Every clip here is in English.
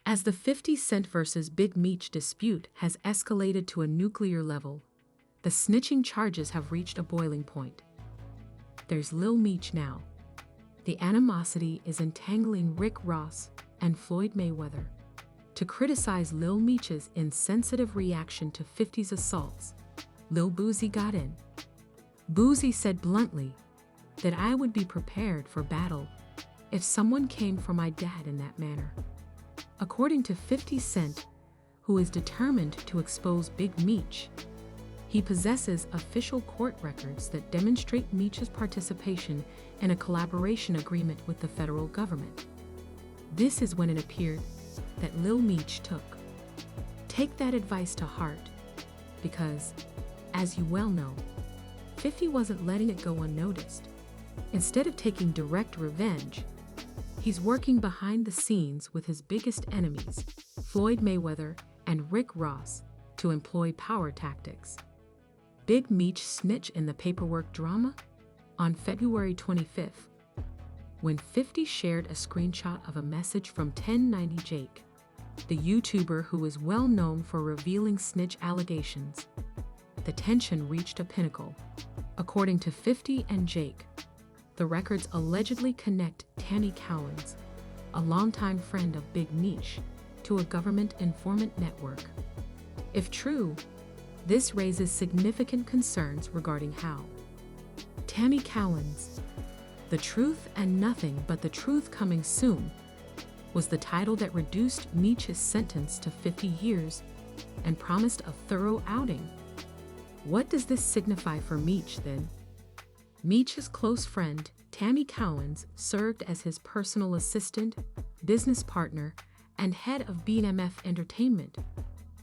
As the 50 Cent versus Big Meech dispute has escalated to a nuclear level, the snitching charges have reached a boiling point. There's Lil Meech now. The animosity is entangling Rick Ross and Floyd Mayweather to criticize Lil Meech's insensitive reaction to 50's assaults. Lil Boosie got in. Boosie said bluntly that I would be prepared for battle if someone came for my dad in that manner. According to 50 Cent, who is determined to expose Big Meech, he possesses official court records that demonstrate Meech's participation in a collaboration agreement with the federal government. This is when it appeared that Lil Meech took. Take that advice to heart, because, as you well know, 50 wasn't letting it go unnoticed. Instead of taking direct revenge, he's working behind the scenes with his biggest enemies, Floyd Mayweather and Rick Ross, to employ power tactics. Big Meech snitch in the paperwork drama? On February 25th, when 50 shared a screenshot of a message from 1090 Jake, the YouTuber who is well known for revealing snitch allegations, the tension reached a pinnacle. According to 50 and Jake, the records allegedly connect Tammy Cowens, a longtime friend of Big Meech, to a government informant network. If true, this raises significant concerns regarding how Tammy Cowens, The Truth and Nothing But the Truth Coming Soon, was the title that reduced Meech's sentence to 50 years and promised a thorough outing. What does this signify for Meech then? Meech's close friend, Tammy Cowens, served as his personal assistant, business partner, and head of BMF Entertainment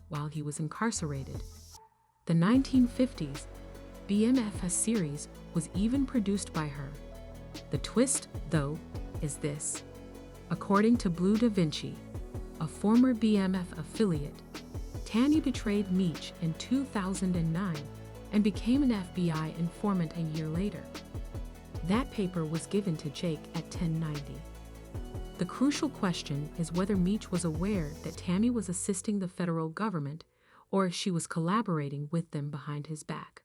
while he was incarcerated. The 1950s BMF series was even produced by her. The twist, though, is this. According to Blue Da Vinci, a former BMF affiliate, Tammy betrayed Meech in 2009 and became an FBI informant a year later. That paper was given to Jake at 1090. The crucial question is whether Meech was aware that Tammy was assisting the federal government or if she was collaborating with them behind his back.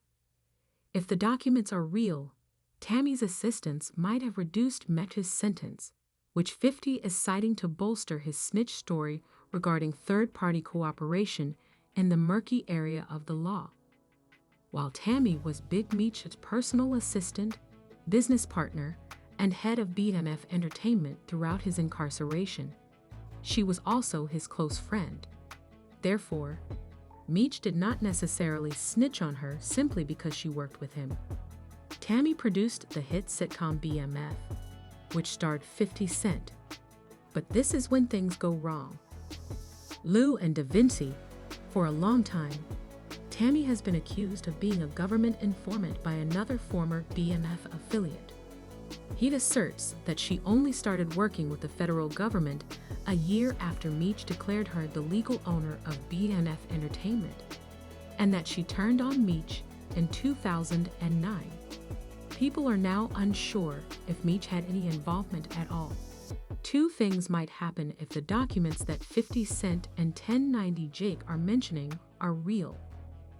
If the documents are real, Tammy's assistance might have reduced Meech's sentence, which 50 is citing to bolster his snitch story regarding third-party cooperation in the murky area of the law. While Tammy was Big Meech's personal assistant, business partner, and head of BMF Entertainment throughout his incarceration, she was also his close friend. Therefore, Meech did not necessarily snitch on her simply because she worked with him. Tammy produced the hit sitcom BMF, which starred 50 Cent. But this is when things go wrong. Lou and Da Vinci, for a long time, Tammy has been accused of being a government informant by another former BMF affiliate. He asserts that she only started working with the federal government a year after Meech declared her the legal owner of BMF Entertainment, and that she turned on Meech in 2009. People are now unsure if Meech had any involvement at all. Two things might happen if the documents that 50 Cent and 1090 Jake are mentioning are real.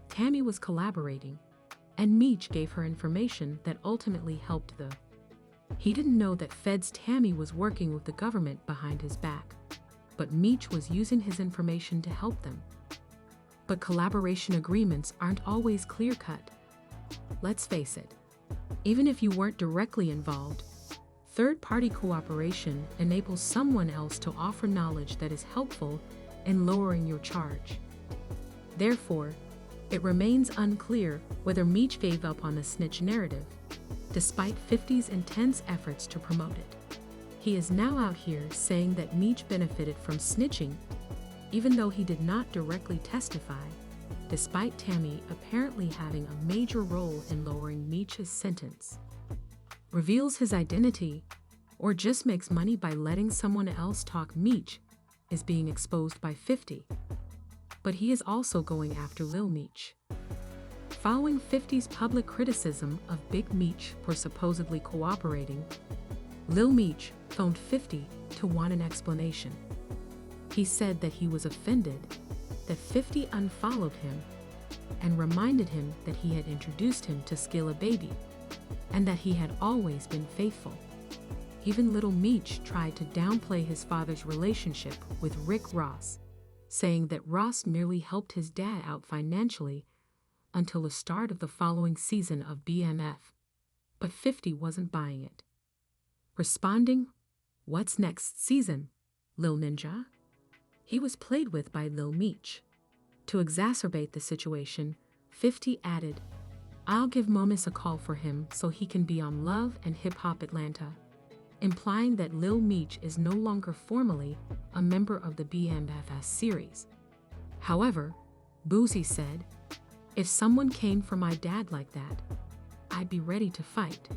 Tammy was collaborating, and Meech gave her information that ultimately helped the. He didn't know that Fed's Tammy was working with the government behind his back, but Meech was using his information to help them. But collaboration agreements aren't always clear-cut. Let's face it, even if you weren't directly involved, third-party cooperation enables someone else to offer knowledge that is helpful in lowering your charge. Therefore, it remains unclear whether Meech gave up on the snitch narrative, despite 50's intense efforts to promote it. He is now out here saying that Meech benefited from snitching, even though he did not directly testify, despite Tammy apparently having a major role in lowering Meech's sentence. Reveals his identity, or just makes money by letting someone else talk. Meech is being exposed by 50. But he is also going after Lil Meech. Following 50's public criticism of Big Meech for supposedly cooperating, Lil Meech phoned 50 to want an explanation. He said that he was offended that 50 unfollowed him and reminded him that he had introduced him to Skilla Baby and that he had always been faithful. Even Lil Meech tried to downplay his father's relationship with Rick Ross, saying that Ross merely helped his dad out financially until the start of the following season of BMF. But 50 wasn't buying it. Responding, "What's next season, Lil Ninja?" He was played with by Lil Meech. To exacerbate the situation, 50 added, "I'll give Momus a call for him so he can be on Love and Hip Hop Atlanta," implying that Lil Meech is no longer formally a member of the BMFS series. However, Boosie said, "If someone came for my dad like that, I'd be ready to fight,"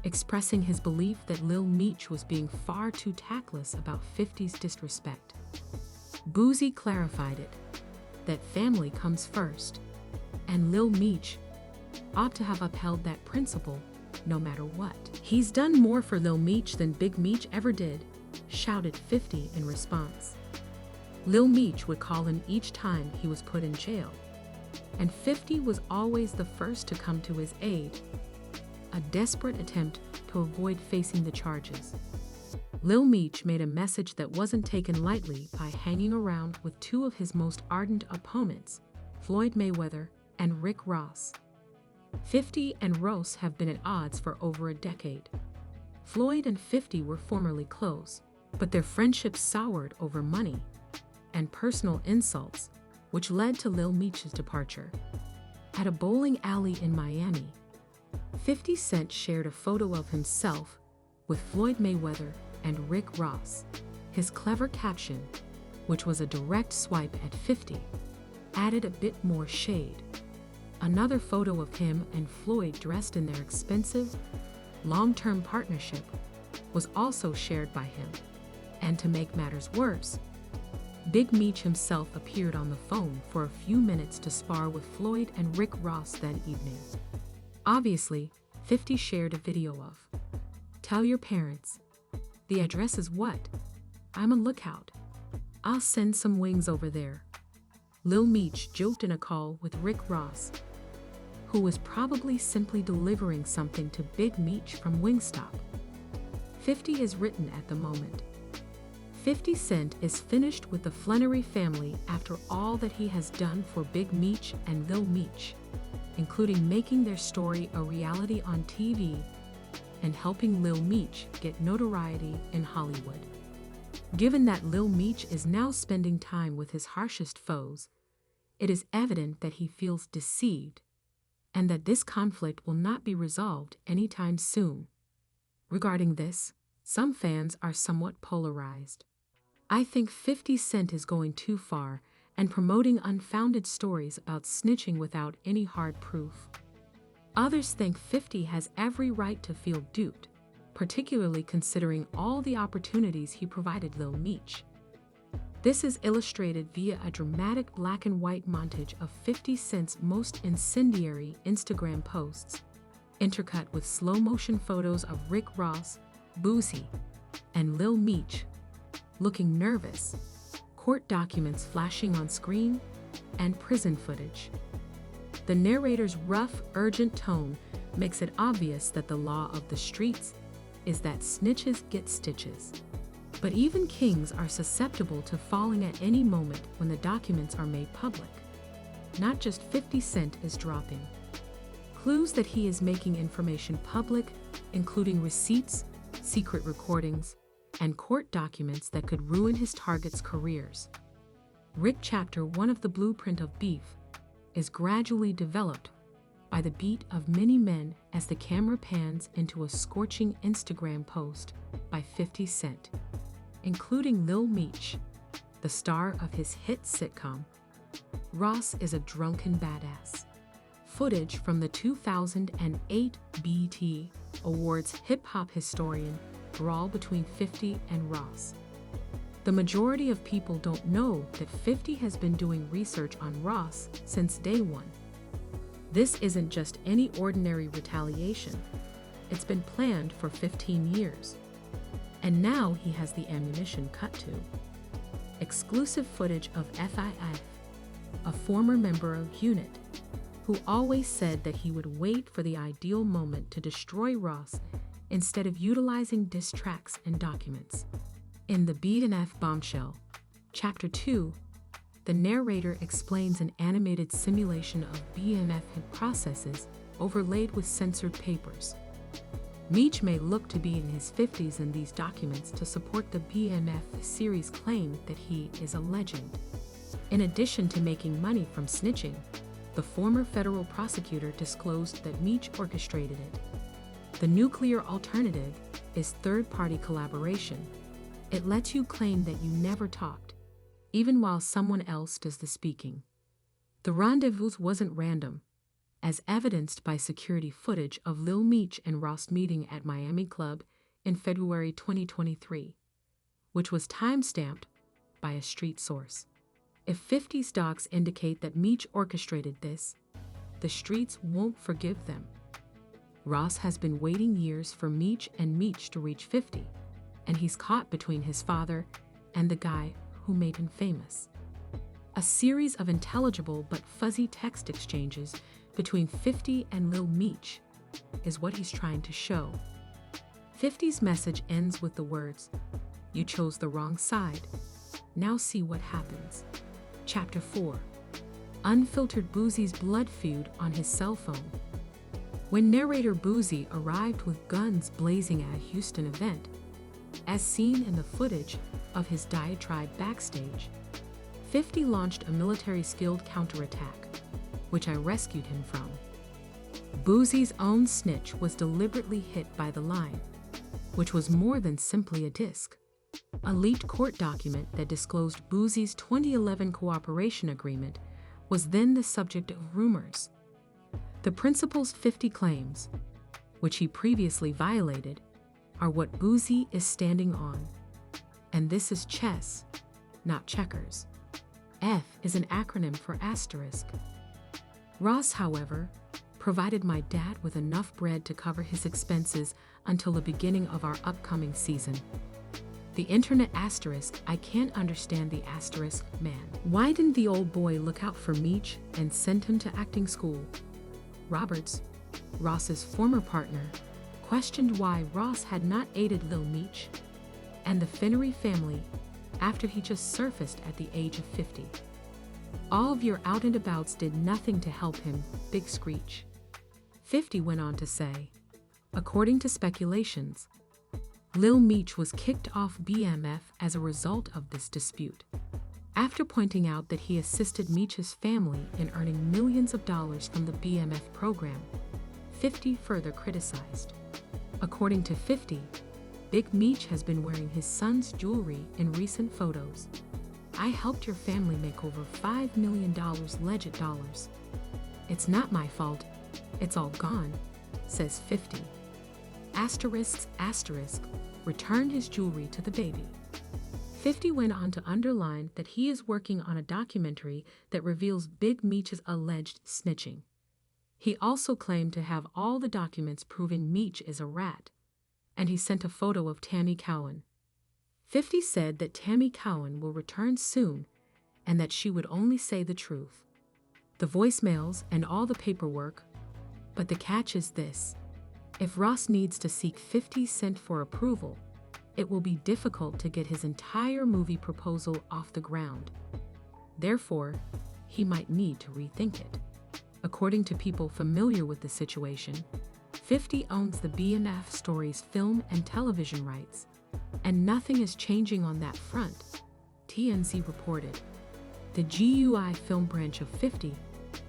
expressing his belief that Lil Meech was being far too tactless about 50's disrespect. Boosie clarified it, that family comes first, and Lil Meech ought to have upheld that principle no matter what. "He's done more for Lil Meech than Big Meech ever did," shouted 50 in response. Lil Meech would call him each time he was put in jail, and 50 was always the first to come to his aid, a desperate attempt to avoid facing the charges. Lil Meech made a message that wasn't taken lightly by hanging around with two of his most ardent opponents, Floyd Mayweather and Rick Ross. 50 and Ross have been at odds for over a decade. Floyd and 50 were formerly close, but their friendship soured over money and personal insults, which led to Lil Meech's departure. At a bowling alley in Miami, 50 Cent shared a photo of himself with Floyd Mayweather and Rick Ross. His clever caption, which was a direct swipe at 50, added a bit more shade. Another photo of him and Floyd dressed in their expensive, long-term partnership was also shared by him. And to make matters worse, Big Meech himself appeared on the phone for a few minutes to spar with Floyd and Rick Ross that evening. Obviously, 50 shared a video of, "Tell your parents. The address is what? I'm a lookout. I'll send some wings over there." Lil Meech joked in a call with Rick Ross, who was probably simply delivering something to Big Meech from Wingstop. 50 is written at the moment. 50 Cent is finished with the Flannery family after all that he has done for Big Meech and Lil Meech, including making their story a reality on TV and helping Lil Meech get notoriety in Hollywood. Given that Lil Meech is now spending time with his harshest foes, it is evident that he feels deceived and that this conflict will not be resolved anytime soon. Regarding this, some fans are somewhat polarized. I think 50 Cent is going too far and promoting unfounded stories about snitching without any hard proof. Others think 50 has every right to feel duped, particularly considering all the opportunities he provided Lil Meech. This is illustrated via a dramatic black and white montage of 50 Cent's most incendiary Instagram posts, intercut with slow-motion photos of Rick Ross, Boosie, and Lil Meech looking nervous, court documents flashing on screen, and prison footage. The narrator's rough, urgent tone makes it obvious that the law of the streets is that snitches get stitches. But even kings are susceptible to falling at any moment when the documents are made public. Not just 50 Cent is dropping. Clues that he is making information public, including receipts, secret recordings, and court documents that could ruin his targets' careers. Rick Chapter 1 of the blueprint of beef is gradually developed by the beat of many men as the camera pans into a scorching Instagram post by 50 Cent, including Lil Meech, the star of his hit sitcom. Ross is a drunken badass. Footage from the 2008 BET Awards hip-hop historian brawl between 50 and Ross. The majority of people don't know that 50 has been doing research on Ross since day one. This isn't just any ordinary retaliation. It's been planned for 15 years. And now he has the ammunition cut to. exclusive footage of FIF, a former member of Unit, who always said that he would wait for the ideal moment to destroy Ross instead of utilizing diss tracks and documents. In the BNF Bombshell, Chapter 2, the narrator explains an animated simulation of BMF hit processes overlaid with censored papers. Meech may look to be in his 50s in these documents to support the BMF series' claim that he is a legend. In addition to making money from snitching, the former federal prosecutor disclosed that Meech orchestrated it. The nuclear alternative is third-party collaboration. It lets you claim that you never talked, even while someone else does the speaking. The rendezvous wasn't random, as evidenced by security footage of Lil Meech and Ross meeting at Miami Club in February 2023, which was time-stamped by a street source. If 50's docs indicate that Meech orchestrated this, the streets won't forgive them. Ross has been waiting years for Meech to reach 50, and he's caught between his father and the guy who made him famous. A series of intelligible but fuzzy text exchanges between 50 and Lil Meech is what he's trying to show. 50's message ends with the words, "You chose the wrong side. Now see what happens." Chapter 4. Unfiltered Boosie's blood feud on his cell phone. When narrator Boosie arrived with guns blazing at a Houston event, as seen in the footage of his diatribe backstage, 50 launched a military-skilled counterattack, which I rescued him from. Boosie's own snitch was deliberately hit by the line, which was more than simply a disc. A leaked court document that disclosed Boosie's 2011 cooperation agreement was then the subject of rumors. The principles 50 claims, which he previously violated, are what Boosie is standing on. And this is chess, not checkers. F is an acronym for asterisk. Ross, however, provided my dad with enough bread to cover his expenses until the beginning of our upcoming season. The internet asterisk, I can't understand the asterisk, man. Why didn't the old boy look out for Meech and send him to acting school? Roberts, Ross's former partner, questioned why Ross had not aided Lil Meech and the Finnery family after he just surfaced at the age of 50. All of your out-and-abouts did nothing to help him, Big Screech. 50 went on to say, according to speculations, Lil Meech was kicked off BMF as a result of this dispute. After pointing out that he assisted Meech's family in earning millions of dollars from the BMF program, 50 further criticized. According to 50, Big Meech has been wearing his son's jewelry in recent photos. I helped your family make over $5 million legit dollars. It's not my fault. It's all gone, says 50. Asterisk, returned his jewelry to the baby. 50 went on to underline that he is working on a documentary that reveals Big Meech's alleged snitching. He also claimed to have all the documents proving Meech is a rat, and he sent a photo of Tammy Cowan. 50 said that Tammy Cowan will return soon and that she would only say the truth. The voicemails and all the paperwork, but the catch is this. If Ross needs to seek 50 Cent for approval, it will be difficult to get his entire movie proposal off the ground. Therefore, he might need to rethink it. According to people familiar with the situation, 50 owns the BMF story's film and television rights, and nothing is changing on that front, TMZ reported. The GUI film branch of 50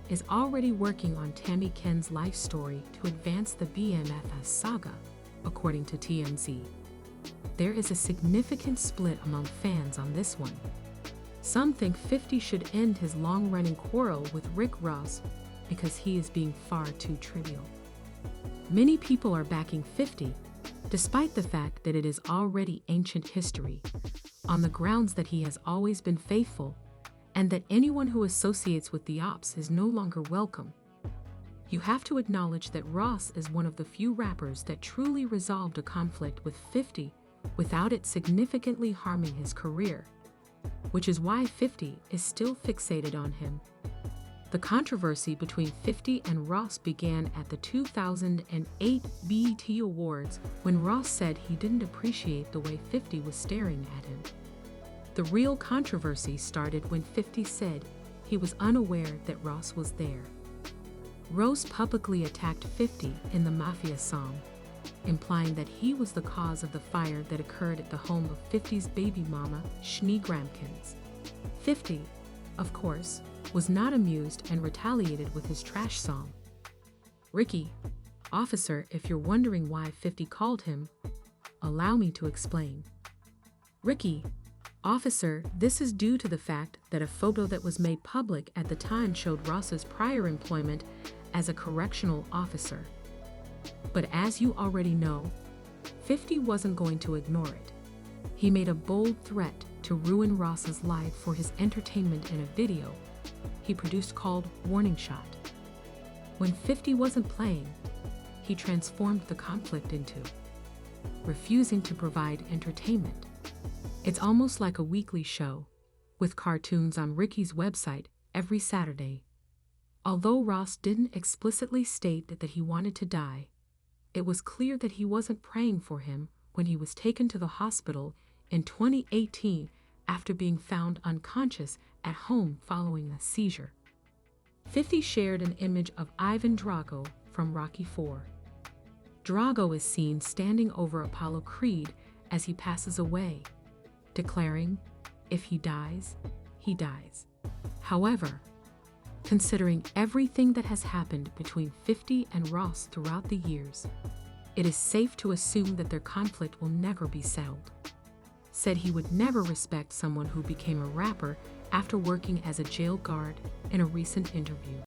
is already working on Tammy Ken's life story to advance the BMF saga, according to TMZ. There is a significant split among fans on this one. Some think 50 should end his long-running quarrel with Rick Ross because he is being far too trivial. Many people are backing 50, despite the fact that it is already ancient history, on the grounds that he has always been faithful and that anyone who associates with the ops is no longer welcome. You have to acknowledge that Ross is one of the few rappers that truly resolved a conflict with 50 without it significantly harming his career. which is why 50 is still fixated on him. The controversy between 50 and Ross began at the 2008 BET Awards when Ross said he didn't appreciate the way 50 was staring at him. The real controversy started when 50 said he was unaware that Ross was there. Ross publicly attacked 50 in the Mafia song, implying that he was the cause of the fire that occurred at the home of 50's baby mama, Shni Gramkins. 50, of course, was not amused and retaliated with his trash song. Ricky, officer, if you're wondering why 50 called him, allow me to explain. Ricky, officer, this is due to the fact that a photo that was made public at the time showed Ross's prior employment as a correctional officer. But as you already know, 50 wasn't going to ignore it. He made a bold threat to ruin Ross's life for his entertainment in a video he produced called Warning Shot. When 50 wasn't playing, he transformed the conflict into refusing to provide entertainment. It's almost like a weekly show, with cartoons on Ricky's website every Saturday. Although Ross didn't explicitly state that he wanted to die, it was clear that he wasn't praying for him when he was taken to the hospital in 2018 after being found unconscious at home following a seizure. 50 shared an image of Ivan Drago from Rocky IV. Drago is seen standing over Apollo Creed as he passes away, declaring, "If he dies, he dies." However, considering everything that has happened between 50 and Ross throughout the years, it is safe to assume that their conflict will never be settled. Said he would never respect someone who became a rapper after working as a jail guard in a recent interview.